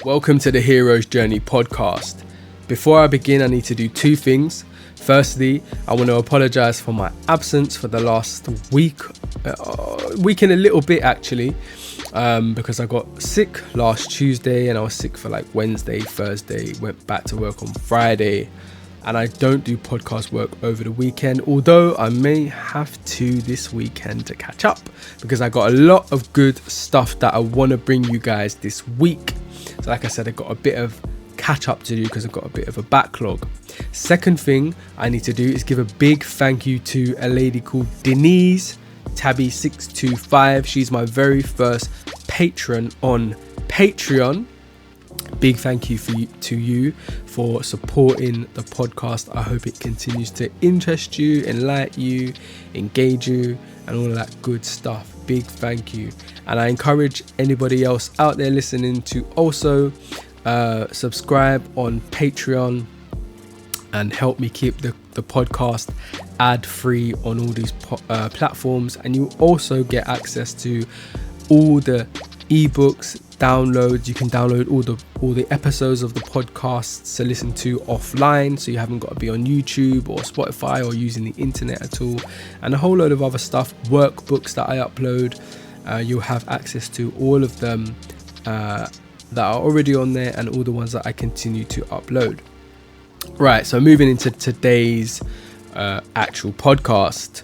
Welcome to the Hero's Journey podcast. Before I begin, I need to do two things. Firstly, I want to apologize for my absence for the last week and a little bit actually, because I got sick last Tuesday and I was sick for like Wednesday, Thursday, went back to work on Friday, and I don't do podcast work over the weekend, although I may have to this weekend to catch up because I got a lot of good stuff that I want to bring you guys this week. So like I said, I got a bit of catch up to do because I've got a bit of a backlog. Second thing I need to do is give a big thank you to a lady called Denise Tabby625. She's my very first patron on Patreon. Big thank you to you for supporting the podcast. I hope it continues to interest you, enlighten you, engage you, and all of that good stuff. Big thank you. And I encourage anybody else out there listening to also subscribe on Patreon and help me keep the podcast ad-free on all these platforms. And you also get access to all the ebooks, downloads. You can download all the episodes of the podcasts to listen to offline, so you haven't got to be on YouTube or Spotify or using the internet at all, and a whole load of other stuff. Workbooks that I upload, you'll have access to all of them that are already on there and all the ones that I continue to upload. Right, so moving into today's actual podcast.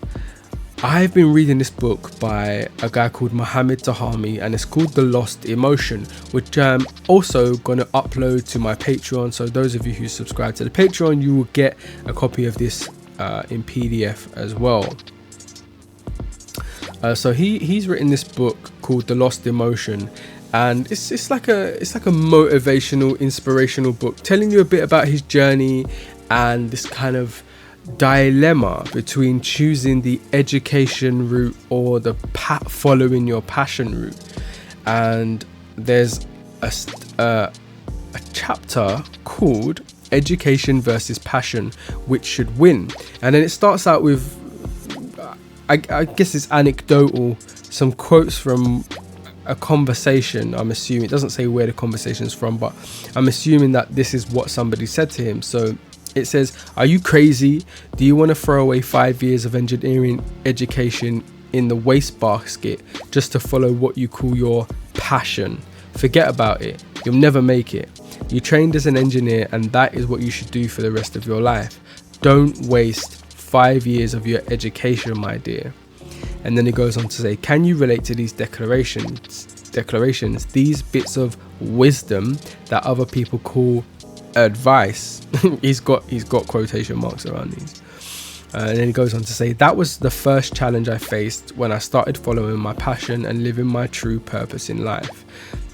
I've been reading this book by a guy called Mohamed Tohami, and it's called The Lost Emotion, which I'm also going to upload to my Patreon. So those of you who subscribe to the Patreon, you will get a copy of this in PDF as well. So he's written this book called The Lost Emotion, and it's like a motivational, inspirational book telling you a bit about his journey and this kind of dilemma between choosing the education route or the following your passion route. And there's a chapter called Education versus Passion, which should win. And then it starts out with I guess it's anecdotal, some quotes from a conversation. I'm assuming it doesn't say where the conversation is from, but I'm assuming that this is what somebody said to him. So it says, "Are you crazy? Do you want to throw away 5 years of engineering education in the wastebasket just to follow what you call your passion? Forget about it. You'll never make it. You trained as an engineer, and that is what you should do for the rest of your life. Don't waste 5 years of your education, my dear." And then it goes on to say, "Can you relate to these declarations, these bits of wisdom that other people call advice?" he's got quotation marks around these. And then he goes on to say, "That was the first challenge I faced when I started following my passion and living my true purpose in life.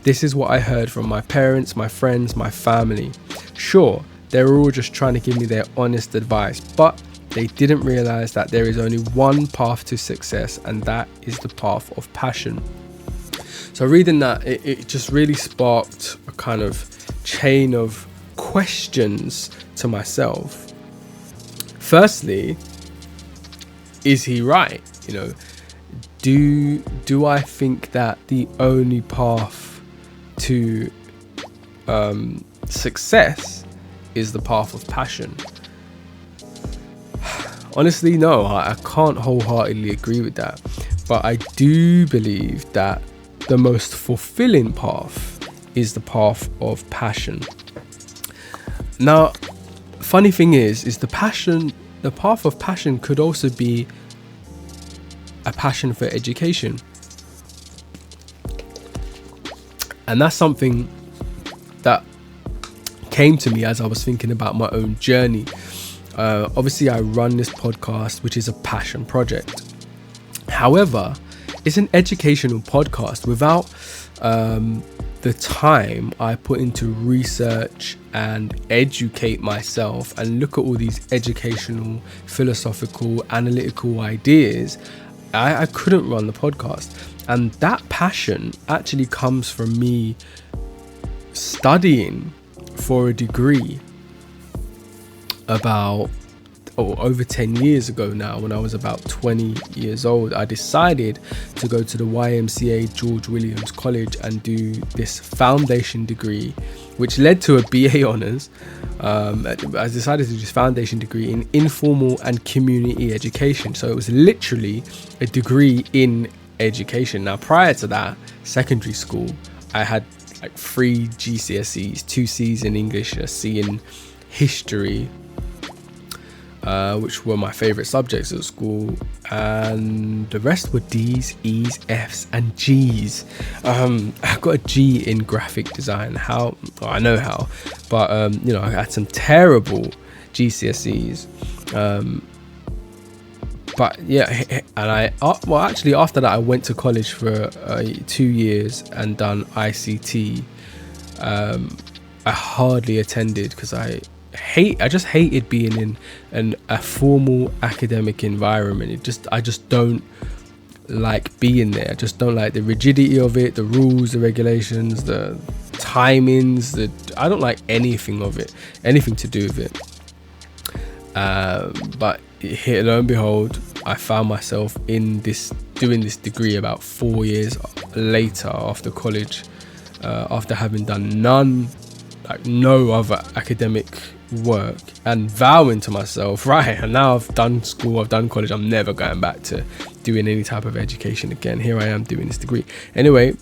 This is what I heard from my parents, my friends, my family. Sure, they were all just trying to give me their honest advice, but they didn't realize that there is only one path to success, and that is the path of passion." So reading that, it just really sparked a kind of chain of questions to myself. Firstly, is he right? Do I think that the only path to success is the path of passion? Honestly, no, I can't wholeheartedly agree with that, but I do believe that the most fulfilling path is the path of passion. Now, funny thing is the path of passion could also be a passion for education. And that's something that came to me as I was thinking about my own journey. Obviously, I run this podcast, which is a passion project. However, it's an educational podcast without the time I put into research and educate myself and look at all these educational, philosophical, analytical ideas. I couldn't run the podcast. And that passion actually comes from me studying for a degree about over 10 years ago now, when I was about 20 years old, I decided to go to the YMCA George Williams College and do this foundation degree, which led to a BA honours. I decided to do this foundation degree in informal and community education. So it was literally a degree in education. Now, prior to that, secondary school, I had like 3 GCSEs, 2 C's in English, a C in history, which were my favourite subjects at school, and the rest were D's, E's, F's and G's. I got a G in graphic design. I know how, but I had some terrible GCSEs. But yeah, and after that I went to college for 2 years and done ICT. I hardly attended because I just hated being in a formal academic environment. I just don't like being there. I just don't like the rigidity of it, the rules, the regulations, the timings. I don't like anything of it, anything to do with it. But here, lo and behold, I found myself doing this degree about 4 years later after college, after having done no other academic work, and vowing to myself, right, and now I've done school, I've done college, I'm never going back to doing any type of education again. Here I am doing this degree. Anyway,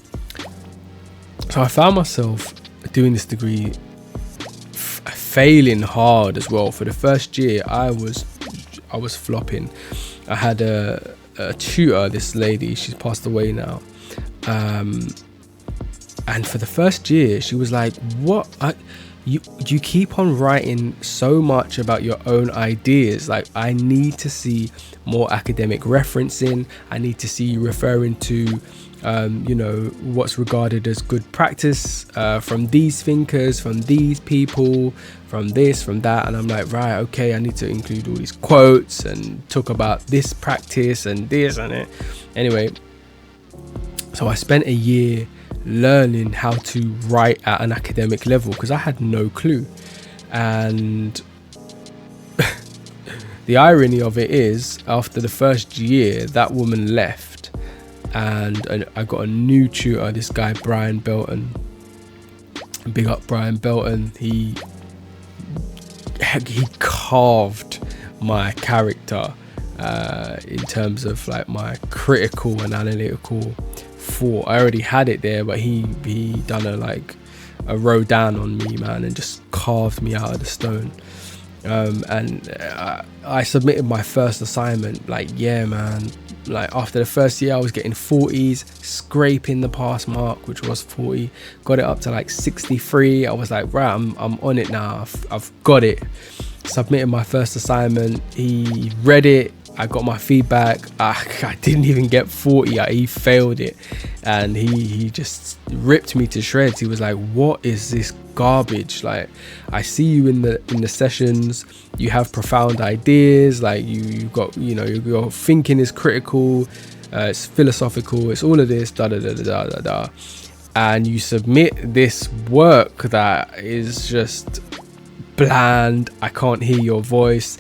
so I found myself doing this degree, failing hard as well. For the first year, I was flopping. I had a tutor, this lady, she's passed away now, and for the first year she was like, you keep on writing so much about your own ideas, like I need to see more academic referencing, I need to see you referring to what's regarded as good practice from these thinkers, from these people, from this, from that. And I'm like, right, okay, I need to include all these quotes and talk about this practice and this and it. Anyway, so I spent a year learning how to write at an academic level because I had no clue. And the irony of it is, after the first year, that woman left, and I got a new tutor, this guy Brian Belton. Big up Brian Belton. He carved my character in terms of like my critical and analytical thought. I already had it there, but he done a Rodin on me, man, and just carved me out of the stone. And I submitted my first assignment, like, yeah, man, like after the first year I was getting 40s, scraping the pass mark, which was 40, got it up to like 63. I was like, right, I'm on it now, I've got it. Submitted my first assignment, he read it, I got my feedback. I didn't even get 40. He failed it, and he just ripped me to shreds. He was like, "What is this garbage? Like, I see you in the sessions. You have profound ideas. Like, you got, your thinking is critical. It's philosophical. It's all of this. Da da da da da da. And you submit this work that is just bland. I can't hear your voice.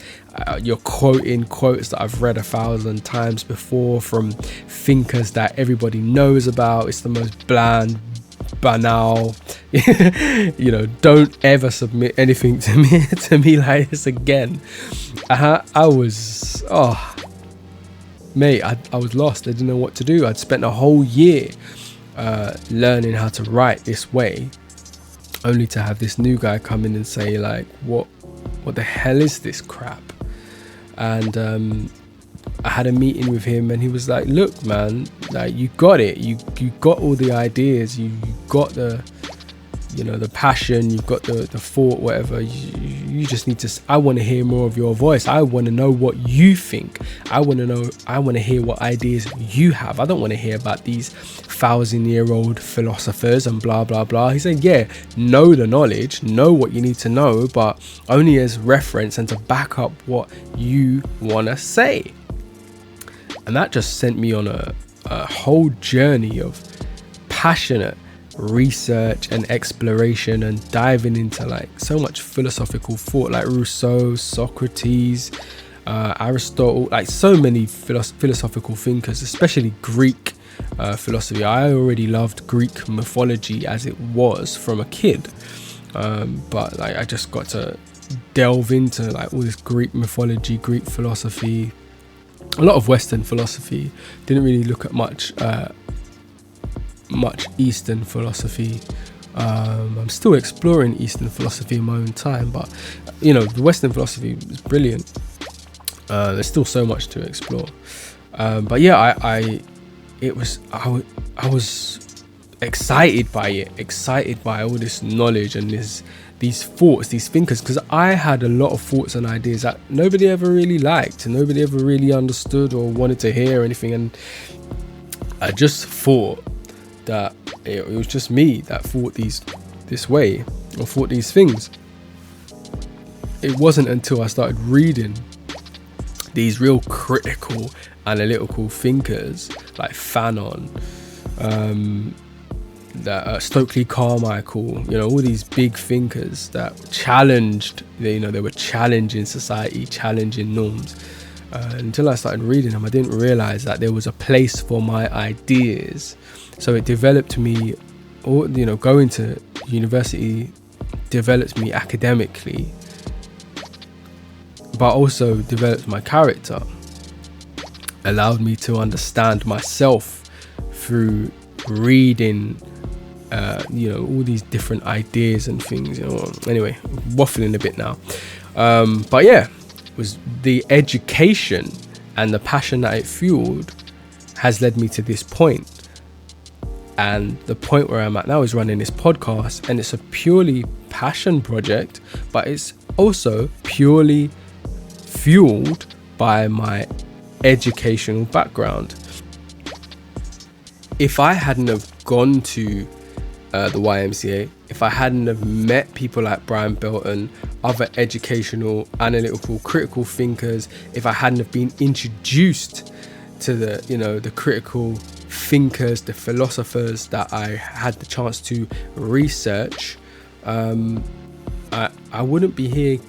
You're quoting quotes that I've read 1,000 times before from thinkers that everybody knows about. It's the most bland, banal. Don't ever submit anything to me like this again. I was lost. I didn't know what to do. I'd spent a whole year learning how to write this way, only to have this new guy come in and say, like, what the hell is this crap? And I had a meeting with him, and he was like, look, man, like, you got it, you got all the ideas, you got the passion, you've got the thought, whatever. You just need to, I want to hear more of your voice. I want to know what you think. I want to hear what ideas you have. I don't want to hear about these 1,000-year-old philosophers and blah blah blah. He said, yeah, know the knowledge, know what you need to know, but only as reference and to back up what you want to say. And that just sent me on a whole journey of passionate research and exploration, and diving into like so much philosophical thought, like Rousseau, Socrates, Aristotle, like so many philosophical thinkers, especially Greek philosophy. I already loved Greek mythology as it was from a kid, but like I just got to delve into like all this Greek mythology, Greek philosophy, a lot of Western philosophy. Didn't really look at much Eastern philosophy. I'm still exploring Eastern philosophy in my own time, but you know, the Western philosophy is brilliant. There's still so much to explore, but yeah, I was excited by all this knowledge and these thoughts, these thinkers, because I had a lot of thoughts and ideas that nobody ever really liked, and nobody ever really understood or wanted to hear or anything. And I just thought that it was just me that thought this way or thought these things. It wasn't until I started reading these real critical, analytical thinkers like Fanon, that Stokely Carmichael, you know, all these big thinkers that challenged, they were challenging society, challenging norms. Until I started reading them, I didn't realize that there was a place for my ideas. So it developed me, or going to university developed me academically, but also developed my character, allowed me to understand myself through reading all these different ideas and things. Anyway, waffling a bit now, but yeah, it was the education and the passion that it fueled has led me to this point. And the point where I'm at now is running this podcast, and it's a purely passion project, but it's also purely fueled by my educational background. If I hadn't have gone to the YMCA, if I hadn't have met people like Brian Belton, other educational, analytical, critical thinkers, if I hadn't have been introduced to the critical thinkers, the philosophers that I had the chance to research, I wouldn't be here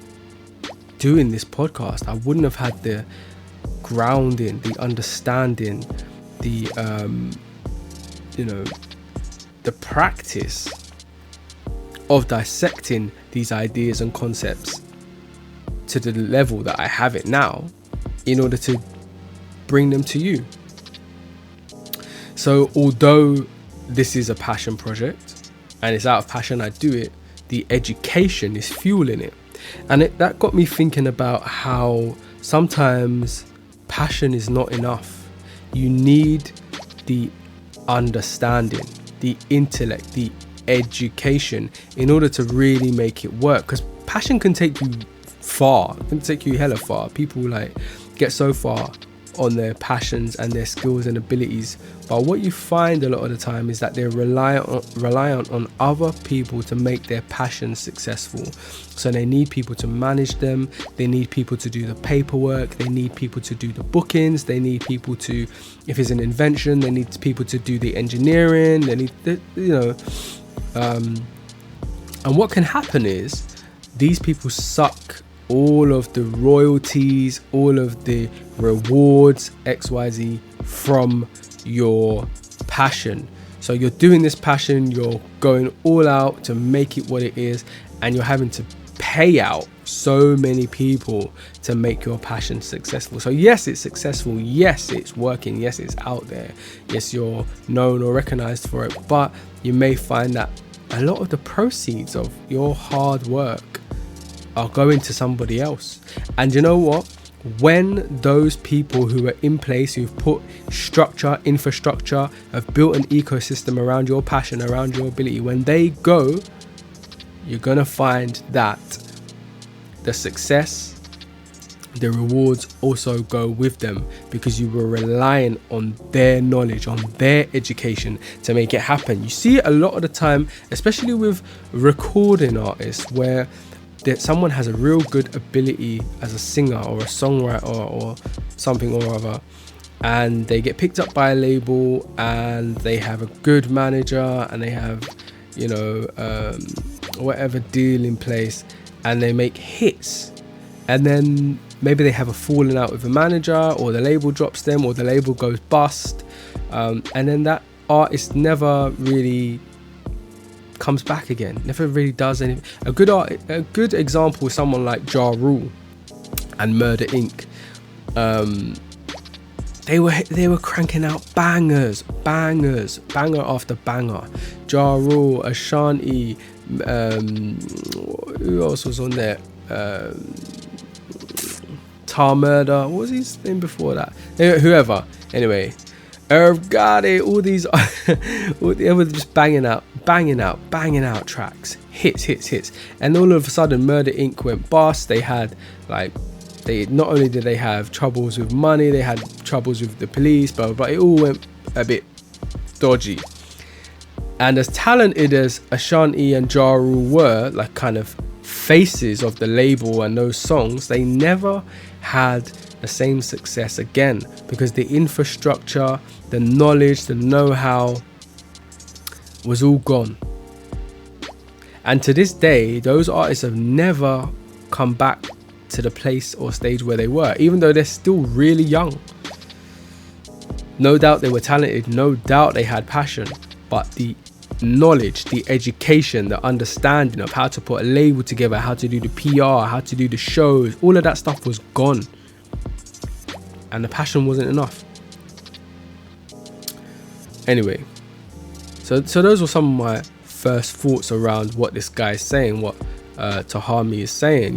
doing this podcast. I wouldn't have had the grounding, the understanding, the practice of dissecting these ideas and concepts to the level that I have it now, in order to bring them to you. So although this is a passion project and it's out of passion I do it, the education is fueling it. And that got me thinking about how sometimes passion is not enough. You need the understanding, the intellect, the education in order to really make it work. Because passion can take you far, can take you hella far. People like get so far on their passions and their skills and abilities, but what you find a lot of the time is that they're reliant on other people to make their passions successful. So they need people to manage them, they need people to do the paperwork, they need people to do the bookings, they need people to, if it's an invention, they need people to do the engineering, they need and what can happen is these people suck all of the royalties, all of the rewards, XYZ from your passion. So you're doing this passion, you're going all out to make it what it is, and you're having to pay out so many people to make your passion successful. So yes, it's successful, yes, it's working, yes, it's out there, yes, you're known or recognized for it, but you may find that a lot of the proceeds of your hard work are going to somebody else. And you know what? When those people who are in place, who've put structure, infrastructure, have built an ecosystem around your passion, around your ability, when they go, you're gonna find that the success, the rewards also go with them, because you were relying on their knowledge, on their education to make it happen. You see it a lot of the time, especially with recording artists, where that someone has a real good ability as a singer or a songwriter or something or other, and they get picked up by a label and they have a good manager and they have whatever deal in place, and they make hits, and then maybe they have a falling out with the manager, or the label drops them, or the label goes bust, and then that artist never really comes back again, never really does anything. A good example is someone like Ja Rule and Murder Inc. They were cranking out bangers, banger after banger. Ja Rule, Ashanti, who else was on there? Tar Murder, what was his name before that? Whoever. Anyway, Irv Gotti, all these, they were just banging out tracks, hits, and all of a sudden, Murder Inc. went bust. They had not only did they have troubles with money, they had troubles with the police, blah blah blah. It all went a bit dodgy. And as talented as Ashanti and Ja Rule were, like kind of faces of the label and those songs, they never had the same success again, because the infrastructure, the knowledge, the know-how was all gone. And to this day, those artists have never come back to the place or stage where they were, even though they're still really young. No doubt they were talented, no doubt they had passion, but the knowledge, the education, the understanding of how to put a label together, how to do the PR, how to do the shows, all of that stuff was gone, and the passion wasn't enough. Anyway, so those were some of my first thoughts around what this guy is saying, what Tohami is saying,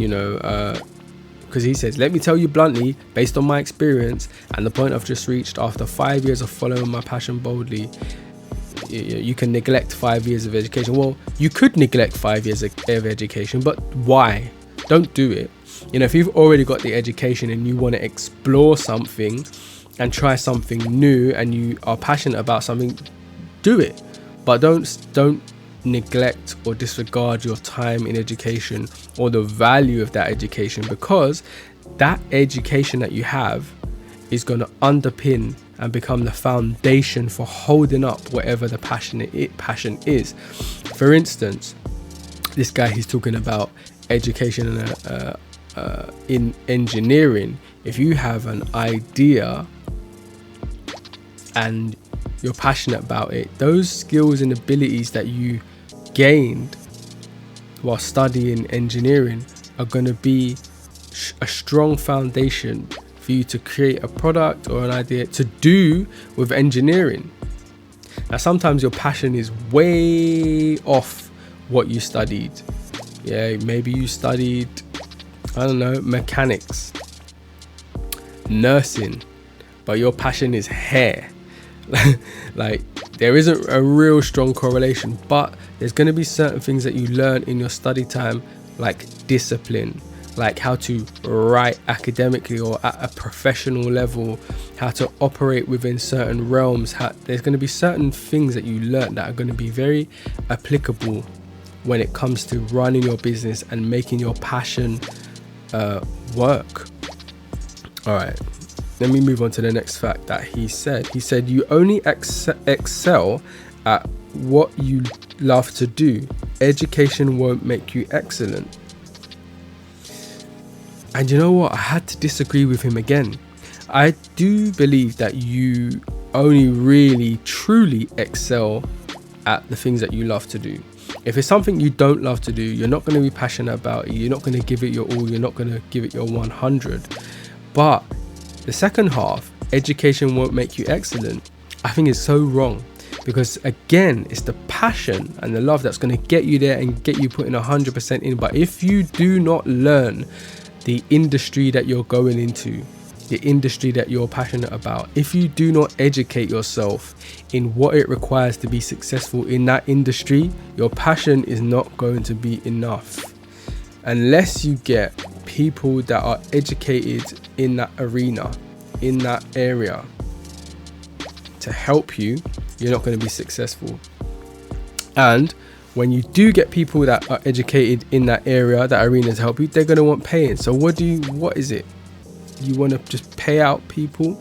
because he says, let me tell you bluntly, based on my experience and the point I've just reached after 5 years of following my passion boldly, you can neglect 5 years of education. Well, you could neglect 5 years of education, but why? Don't do it. If you've already got the education and you want to explore something and try something new, and you are passionate about something, do it. But don't neglect or disregard your time in education or the value of that education, because that education that you have is going to underpin and become the foundation for holding up whatever the passion is. For instance, this guy, he's talking about education in engineering. If you have an idea and you're passionate about it, those skills and abilities that you gained while studying engineering are going to be a strong foundation for you to create a product or an idea to do with engineering. Now, sometimes your passion is way off what you studied. Yeah, maybe you studied, mechanics, nursing, but your passion is hair. Like, there isn't a real strong correlation, but there's going to be certain things that you learn in your study time, like discipline, like how to write academically or at a professional level, how to operate within certain realms. There's going to be certain things that you learn that are going to be very applicable when it comes to running your business and making your passion work. All right, let me move on to the next fact that he said. He said, you only excel at what you love to do. Education won't make you excellent. And you know what? I had to disagree with him again. I do believe that you only really, truly excel at the things that you love to do. If it's something you don't love to do, you're not going to be passionate about it. You're not going to give it your all. You're not going to give it your 100. But the second half, education won't make you excellent, I think is so wrong. Because again, it's the passion and the love that's going to get you there and get you putting 100% in. But if you do not learn the industry that you're going into, the industry that you're passionate about, if you do not educate yourself in what it requires to be successful in that industry, your passion is not going to be enough. Unless you get people that are educated in that arena, in that area, to help you, you're not going to be successful. And when you do get people that are educated in that area, that arena, to help you, they're going to want paying. So what is it? You want to just pay out people,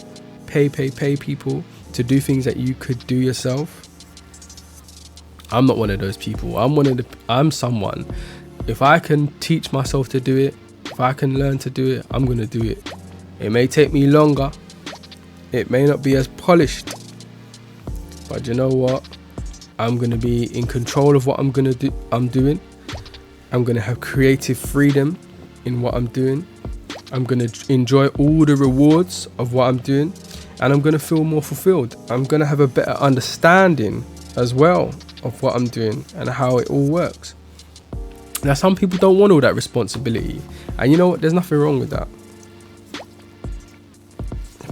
pay people to do things that you could do yourself? I'm not one of those people. I'm someone, if I can teach myself to do it, If I can learn to do it, I'm going to do it. It may take me longer. It may not be as polished. But you know what? I'm going to be in control of what I'm doing. I'm going to have creative freedom in what I'm doing. I'm going to enjoy all the rewards of what I'm doing. And I'm going to feel more fulfilled. I'm going to have a better understanding as well of what I'm doing and how it all works. Now, some people don't want all that responsibility. And you know what? There's nothing wrong with that.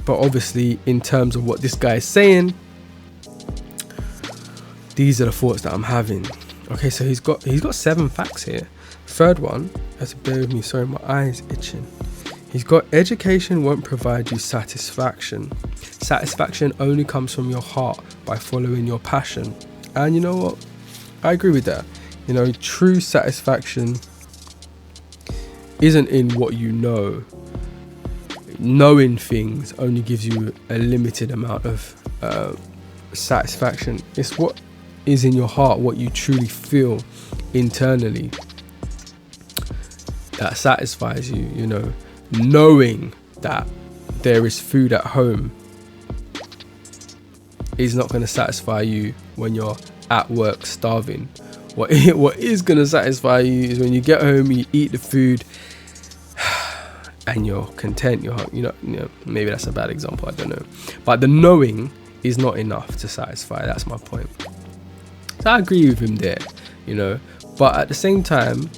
But obviously, in terms of what this guy is saying, these are the thoughts that I'm having. Okay, so he's got 7 facts here. Third one, has to bear with me, sorry, my eye's itching. He's got education won't provide you satisfaction. Satisfaction only comes from your heart by following your passion. And you know what? I agree with that. You know, true satisfaction isn't in what you know. Knowing things only gives you a limited amount of satisfaction. It's what is in your heart, what you truly feel internally, that satisfies you. You know, knowing that there is food at home is not going to satisfy you when you're at work starving. What is going to satisfy you is when you get home, you eat the food, and you're content. You know, maybe that's a bad example, I don't know. But the knowing is not enough to satisfy. That's my point. So I agree with him there, you know. But at the same time,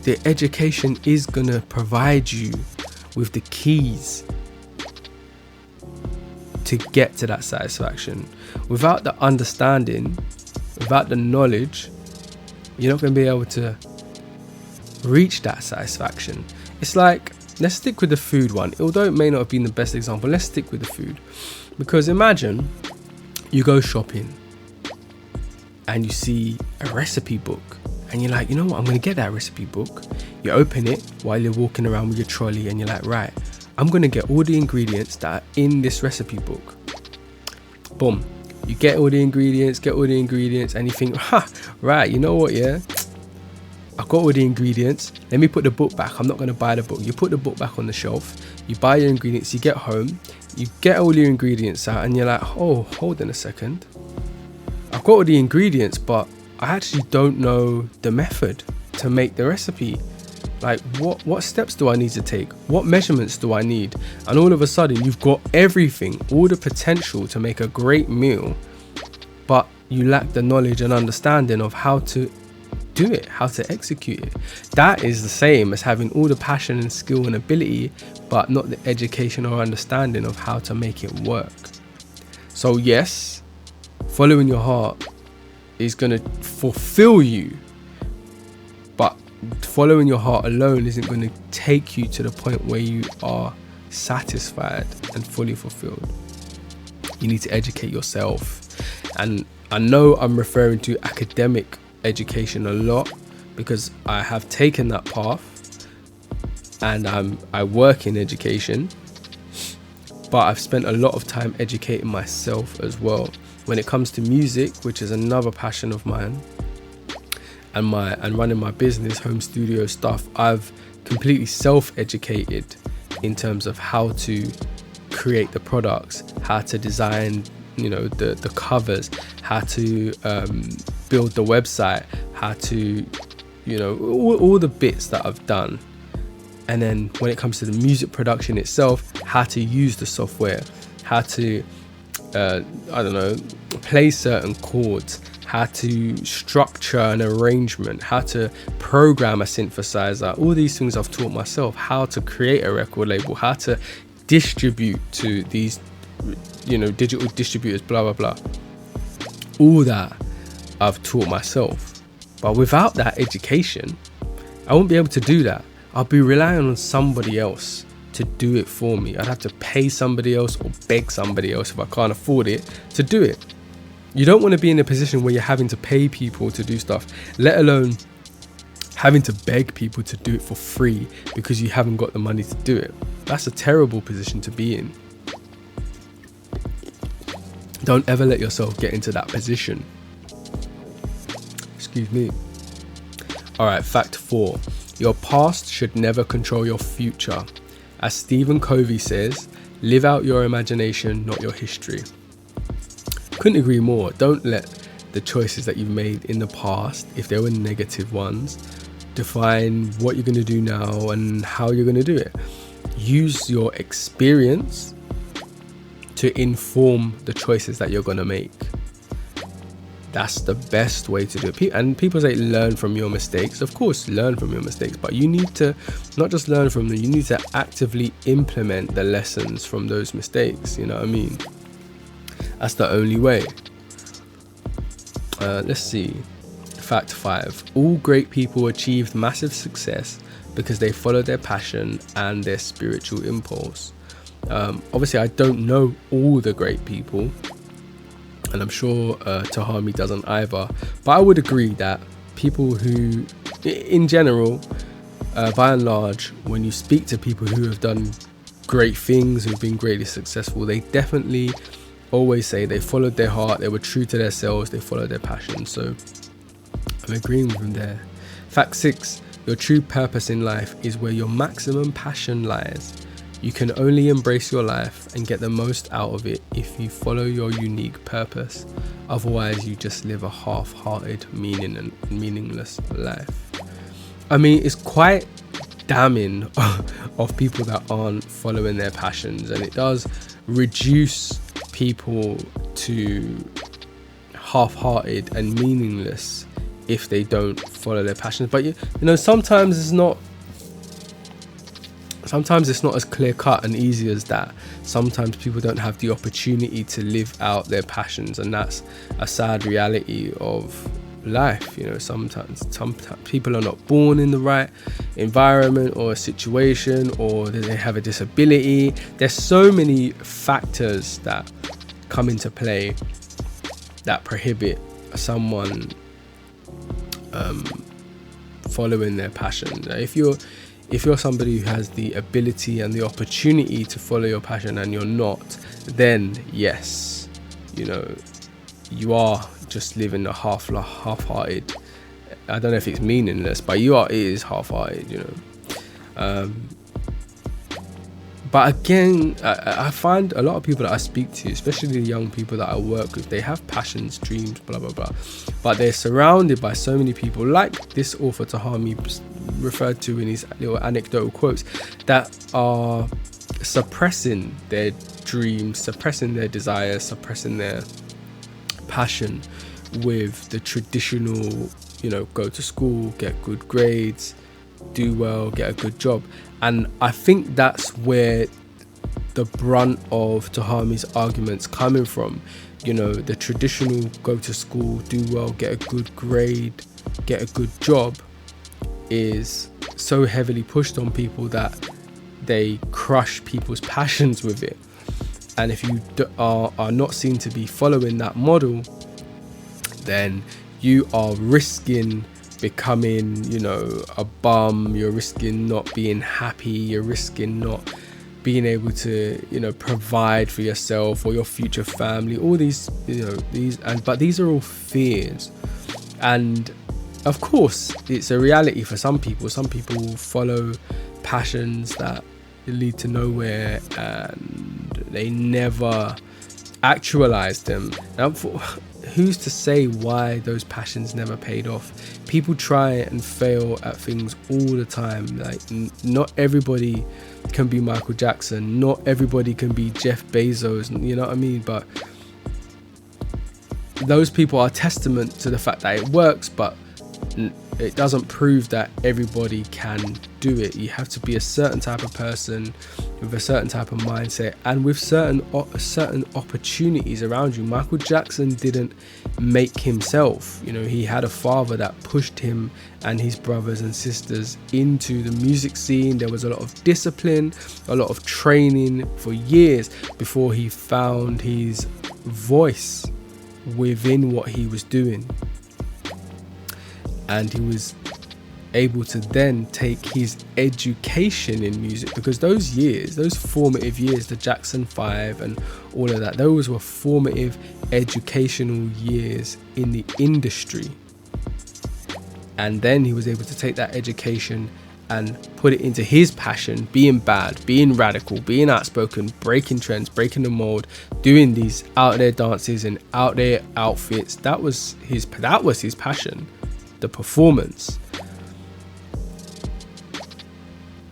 the education is going to provide you with the keys to get to that satisfaction. Without the understanding, without the knowledge, you're not going to be able to reach that satisfaction. It's like, let's stick with the food one. Although it may not have been the best example, let's stick with the food. Because imagine you go shopping and you see a recipe book and you're like, you know what, I'm going to get that recipe book. You open it while you're walking around with your trolley and you're like, right, I'm going to get all the ingredients that are in this recipe book. Boom. You get all the ingredients, and you think, right, you know what, yeah? I've got all the ingredients. Let me put the book back. I'm not going to buy the book. You put the book back on the shelf. You buy your ingredients. You get home. You get all your ingredients out and you're like, oh, hold on a second. I've got all the ingredients, but I actually don't know the method to make the recipe. Like, what steps do I need to take? What measurements do I need? And all of a sudden, you've got everything, all the potential to make a great meal, but you lack the knowledge and understanding of how to do it, how to execute it. That is the same as having all the passion and skill and ability, but not the education or understanding of how to make it work. So yes, following your heart is going to fulfill you, but following your heart alone isn't going to take you to the point where you are satisfied and fully fulfilled. You need to educate yourself. And I know I'm referring to academic education a lot because I have taken that path and I work in education, but I've spent a lot of time educating myself as well. When it comes to music, which is another passion of mine, and running my business, home studio stuff, I've completely self-educated in terms of how to create the products, how to design, you know, the covers, how to build the website, how to, you know, all the bits that I've done. And then when it comes to the music production itself, how to use the software, how to play certain chords, how to structure an arrangement, how to program a synthesizer. All these things I've taught myself. How to create a record label, how to distribute to these, you know, digital distributors, blah blah blah. All that I've taught myself. But without that education, I won't be able to do that. I'll be relying on somebody else to do it for me. I'd have to pay somebody else or beg somebody else if I can't afford it to do it. You don't want to be in a position where you're having to pay people to do stuff, let alone having to beg people to do it for free because you haven't got the money to do it. That's a terrible position to be in. Don't ever let yourself get into that position. Excuse me. All right, fact 4. Your past should never control your future. As Stephen Covey says, live out your imagination, not your history. Couldn't agree more. Don't let the choices that you've made in the past, if they were negative ones, define what you're going to do now and how you're going to do it. Use your experience to inform the choices that you're going to make. That's the best way to do it. And people say learn from your mistakes. Of course, learn from your mistakes, but you need to not just learn from them, you need to actively implement the lessons from those mistakes. You know what I mean? That's the only way. Let's see. Fact 5. All great people achieved massive success because they followed their passion and their spiritual impulse. Obviously, I don't know all the great people, and I'm sure Tohami doesn't either, but I would agree that people who, in general, by and large, when you speak to people who have done great things, who've been greatly successful, they definitely always say they followed their heart, they were true to themselves, they followed their passion. So I'm agreeing with them there. Fact 6. Your true purpose in life is where your maximum passion lies. You can only embrace your life and get the most out of it if you follow your unique purpose. Otherwise, you just live a half-hearted, meaningless life. I mean, it's quite damning of people that aren't following their passions, and it does reduce people to half-hearted and meaningless if they don't follow their passions. But you know, sometimes it's not as clear cut and easy as that. Sometimes people don't have the opportunity to live out their passions, and that's a sad reality of life. You know, sometimes people are not born in the right environment or situation, or they have a disability. There's so many factors that come into play that prohibit someone following their passion. If you're somebody who has the ability and the opportunity to follow your passion and you're not, then yes, you know, you are just living a half-hearted, I don't know if it's meaningless, but it is half-hearted, you know. But again, I find a lot of people that I speak to, especially the young people that I work with, they have passions, dreams, blah, blah, blah. But they're surrounded by so many people, like this author Tohami referred to in his little anecdotal quotes, that are suppressing their dreams, suppressing their desires, suppressing their passion with the traditional, you know, go to school, get good grades, do well, get a good job. And I think that's where the brunt of Tohami's arguments coming from. You know, the traditional go to school, do well, get a good grade, get a good job is so heavily pushed on people that they crush people's passions with it. And if you are not seen to be following that model, then you are risking becoming, you know, a bum. You're risking not being happy. You're risking not being able to, you know, provide for yourself or your future family. All these, you know, but these are all fears. And of course, it's a reality for some people. Some people follow passions that lead to nowhere and they never actualize them. Now, who's to say why those passions never paid off? People try and fail at things all the time. Like, not everybody can be Michael Jackson. Not everybody can be Jeff Bezos. You know what I mean? But those people are testament to the fact that it works, but it doesn't prove that everybody can do it. You have to be a certain type of person with a certain type of mindset and with certain opportunities around you. Michael Jackson didn't make himself. You know, he had a father that pushed him and his brothers and sisters into the music scene. There was a lot of discipline, a lot of training for years before he found his voice within what he was doing. And he was able to then take his education in music, because those years, those formative years, the Jackson 5 and all of that, those were formative educational years in the industry. And then he was able to take that education and put it into his passion, being bad, being radical, being outspoken, breaking trends, breaking the mold, doing these out there dances and out there outfits. That was his passion, the performance.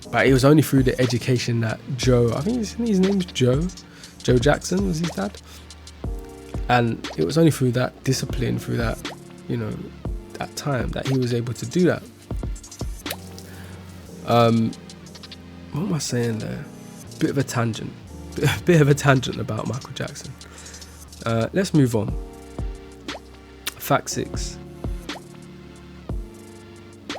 But it was only through the education that Joe, I think his name's Joe Jackson was his dad. And it was only through that discipline, through that, that time, that he was able to do that. What am I saying there? Bit of a tangent about Michael Jackson. Let's move on. Fact 6.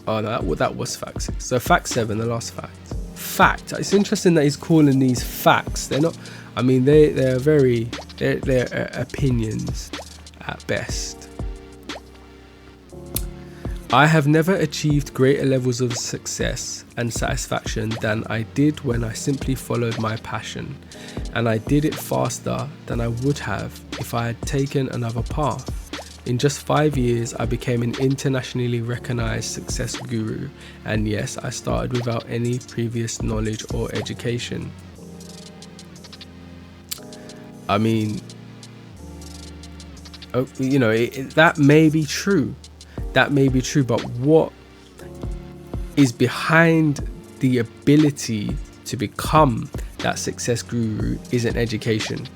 Oh no, that was fact 6. So fact 7, the last fact. Fact. It's interesting that he's calling these facts. They're not. I mean, they're opinions at best. I have never achieved greater levels of success and satisfaction than I did when I simply followed my passion, and I did it faster than I would have if I had taken another path. In just 5 years, I became an internationally recognized success guru, and yes, I started without any previous knowledge or education. I mean, that may be true. That may be true, but what is behind the ability to become that success guru is an education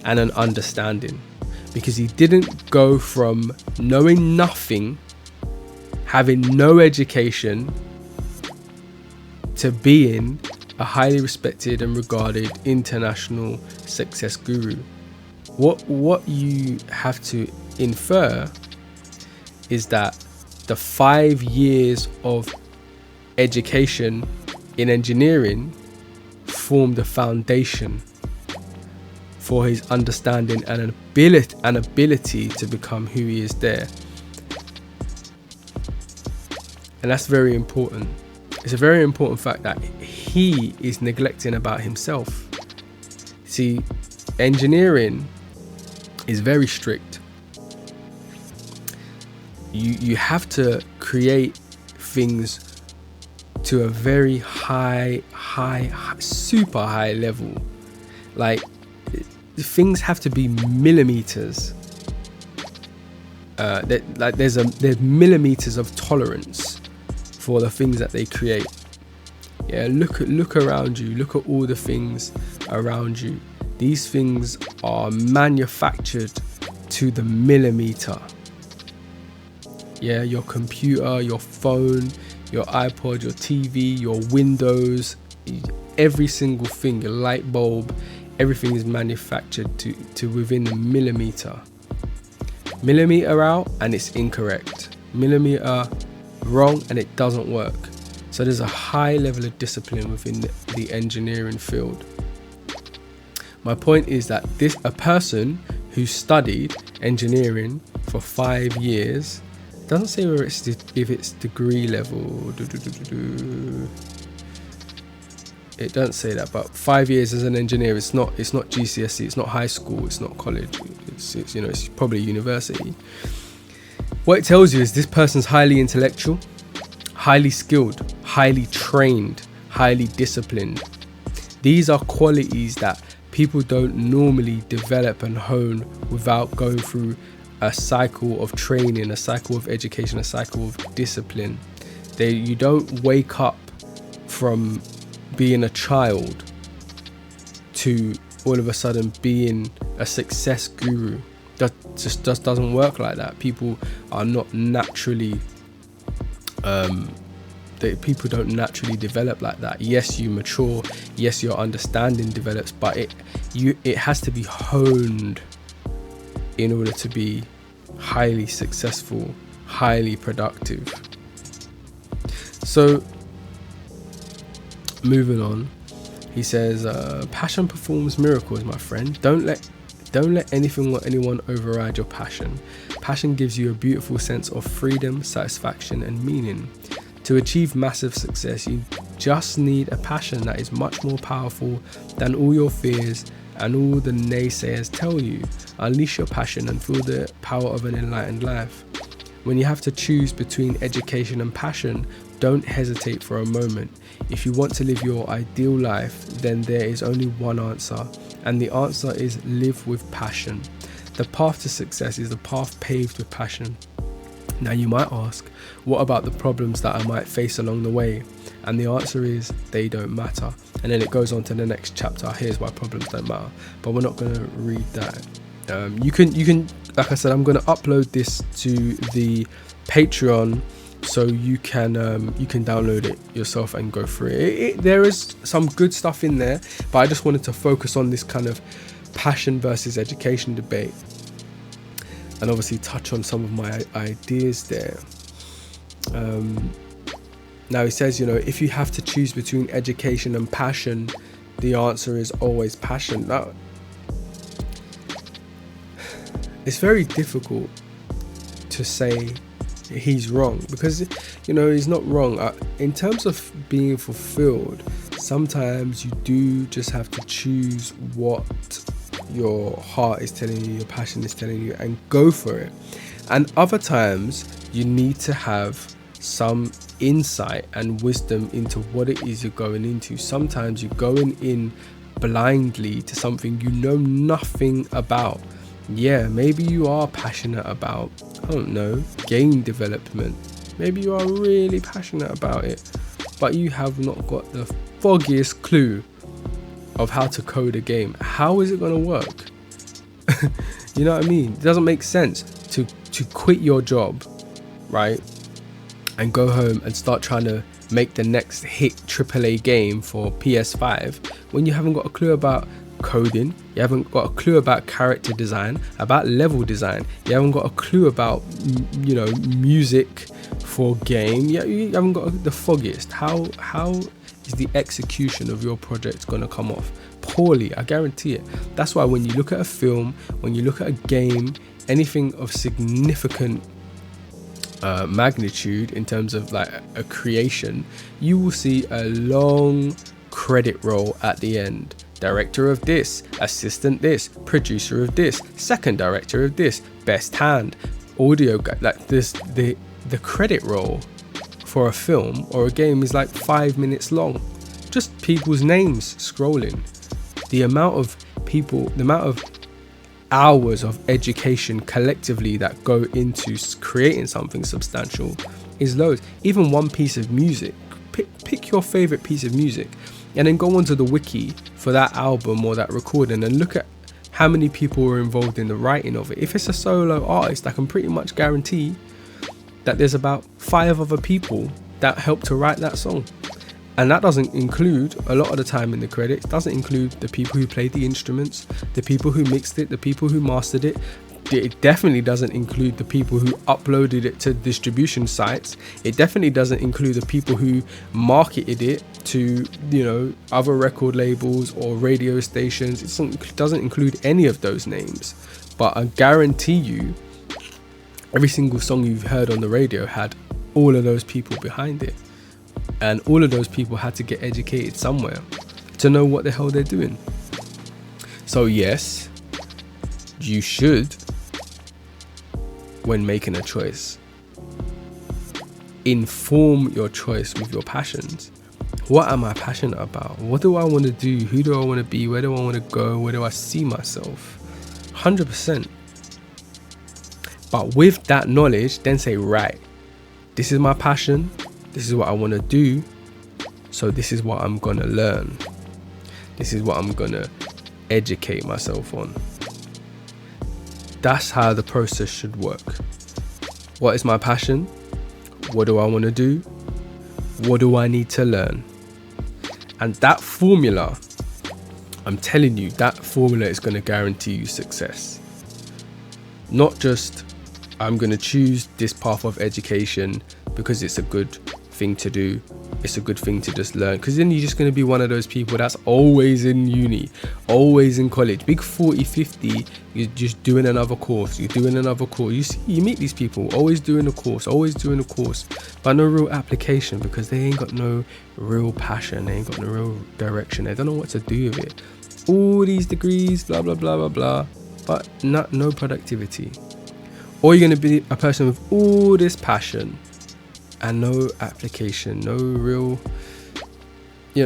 and an understanding. Because he didn't go from knowing nothing, having no education, to being a highly respected and regarded international success guru. What you have to infer is that the 5 years of education in engineering formed the foundation for his understanding and ability to become who he is there. And that's very important. It's a very important fact that he is neglecting about himself. See, engineering is very strict. You have to create things to a very high, super high level. Like, things have to be millimeters. There's millimeters of tolerance for the things that they create. Yeah, look around you. Look at all the things around you. These things are manufactured to the millimeter. Yeah, your computer, your phone, your iPod, your TV, your windows, every single thing, your light bulb, everything is manufactured to within a millimeter. Millimeter out and it's incorrect. Millimeter wrong and it doesn't work. So there's a high level of discipline within the engineering field. My point is that a person who studied engineering for 5 years, doesn't say whether if it's degree level. It doesn't say that, but 5 years as an engineer, it's not GCSE, it's not high school, it's not college, it's probably university. What it tells you is this person's highly intellectual, highly skilled, highly trained, highly disciplined. These are qualities that people don't normally develop and hone without going through a cycle of training, a cycle of education, a cycle of discipline. You don't wake up from being a child to all of a sudden being a success guru. That just doesn't work like that. People are not naturally people don't naturally develop like that. Yes, you mature, yes, your understanding develops, but it has to be honed in order to be highly successful, highly productive. So moving on, he says, passion performs miracles, my friend. Don't let anything or anyone override your passion. Passion gives you a beautiful sense of freedom, satisfaction, and meaning. To achieve massive success, you just need a passion that is much more powerful than all your fears and all the naysayers tell you. Unleash your passion and feel the power of an enlightened life. When you have to choose between education and passion, don't hesitate for a moment. If you want to live your ideal life, then there is only one answer, and the answer is live with passion. The path to success is the path paved with passion. Now you might ask, what about the problems that I might face along the way? And the answer is, they don't matter. And then it goes on to the next chapter. Here's why problems don't matter. But we're not going to read that. You can, like I said, I'm going to upload this to the Patreon, so you can download it yourself and go through it. There is some good stuff in there, but I just wanted to focus on this kind of passion versus education debate, and obviously touch on some of my ideas there. Now he says, if you have to choose between education and passion, the answer is always passion. Now, it's very difficult to say he's wrong, because he's not wrong. In terms of being fulfilled, sometimes you do just have to choose what your heart is telling you, your passion is telling you, and go for it. And other times you need to have some insight and wisdom into what it is you're going into. Sometimes you're going in blindly to something you know nothing about. Yeah, maybe you are passionate about, I don't know, game development. Maybe you are really passionate about it, but you have not got the foggiest clue of how to code a game. How is it going to work? You know what I mean? It doesn't make sense to quit your job, right, and go home and start trying to make the next hit AAA game for PS5 when you haven't got a clue about coding, you haven't got a clue about character design, about level design, you haven't got a clue about music for game. You haven't got the foggiest. How is the execution of your project going to come off? Poorly, I guarantee it. That's why when you look at a film, when you look at a game, anything of significant magnitude in terms of like a creation, you will see a long credit roll at the end. Director of this, assistant this, producer of this, second director of this, best hand, audio guy. Like this, the credit roll for a film or a game is like 5 minutes long. Just people's names scrolling. The amount of people, the amount of hours of education collectively that go into creating something substantial is loads. Even one piece of music, pick your favorite piece of music and then go onto the wiki for that album or that recording and look at how many people were involved in the writing of it. If it's a solo artist, I can pretty much guarantee that there's about 5 other people that helped to write that song. And that doesn't include, a lot of the time in the credits, doesn't include the people who played the instruments, the people who mixed it, the people who mastered it. It definitely doesn't include the people who uploaded it to distribution sites. It definitely doesn't include the people who marketed it to, other record labels or radio stations. It doesn't include any of those names. But I guarantee you, every single song you've heard on the radio had all of those people behind it. And all of those people had to get educated somewhere to know what the hell they're doing. So yes, you should, when making a choice, inform your choice with your passions. What am I passionate about? What do I want to do? Who do I want to be? Where do I want to go? Where do I see myself? 100%. But with that knowledge, then say, right, this is my passion. This is what I want to do. So this is what I'm going to learn. This is what I'm going to educate myself on. That's how the process should work. What is my passion? What do I want to do? What do I need to learn? And that formula, I'm telling you, that formula is going to guarantee you success. Not just, I'm going to choose this path of education because it's a good thing to do. It's a good thing to just learn, because then you're just going to be one of those people that's always in uni, always in college, big 40-50, you're just doing another course, you meet these people always doing a course, but no real application, because they ain't got no real passion, they ain't got no real direction, they don't know what to do with it. All these degrees, blah blah blah blah blah, but no productivity. Or you're going to be a person with all this passion and no application, no real,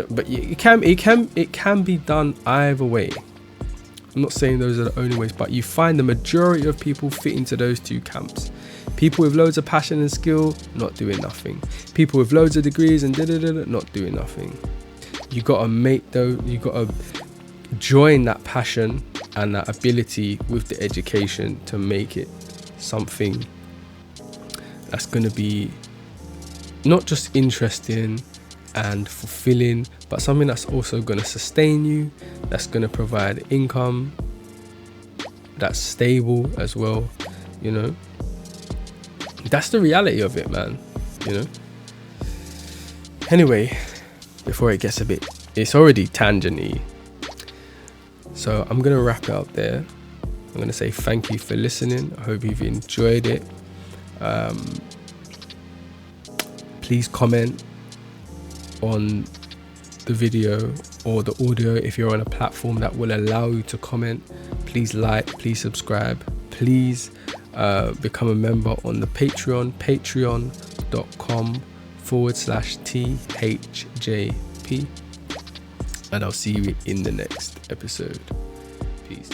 but it can be done either way. I'm not saying those are the only ways, but you find the majority of people fit into those two camps. People with loads of passion and skill, not doing nothing. People with loads of degrees and not doing nothing. You gotta join that passion and that ability with the education to make it something that's gonna be not just interesting and fulfilling, but something that's also going to sustain you, that's going to provide income, that's stable as well. That's the reality of it, man. Anyway, before it gets it's already tangent-y, so I'm going to wrap it up there. I'm going to say thank you for listening. I hope you've enjoyed it. Please comment on the video or the audio if you're on a platform that will allow you to comment. Please like, please subscribe, please become a member on the patreon.com/THJP, and I'll see you in the next episode. Peace.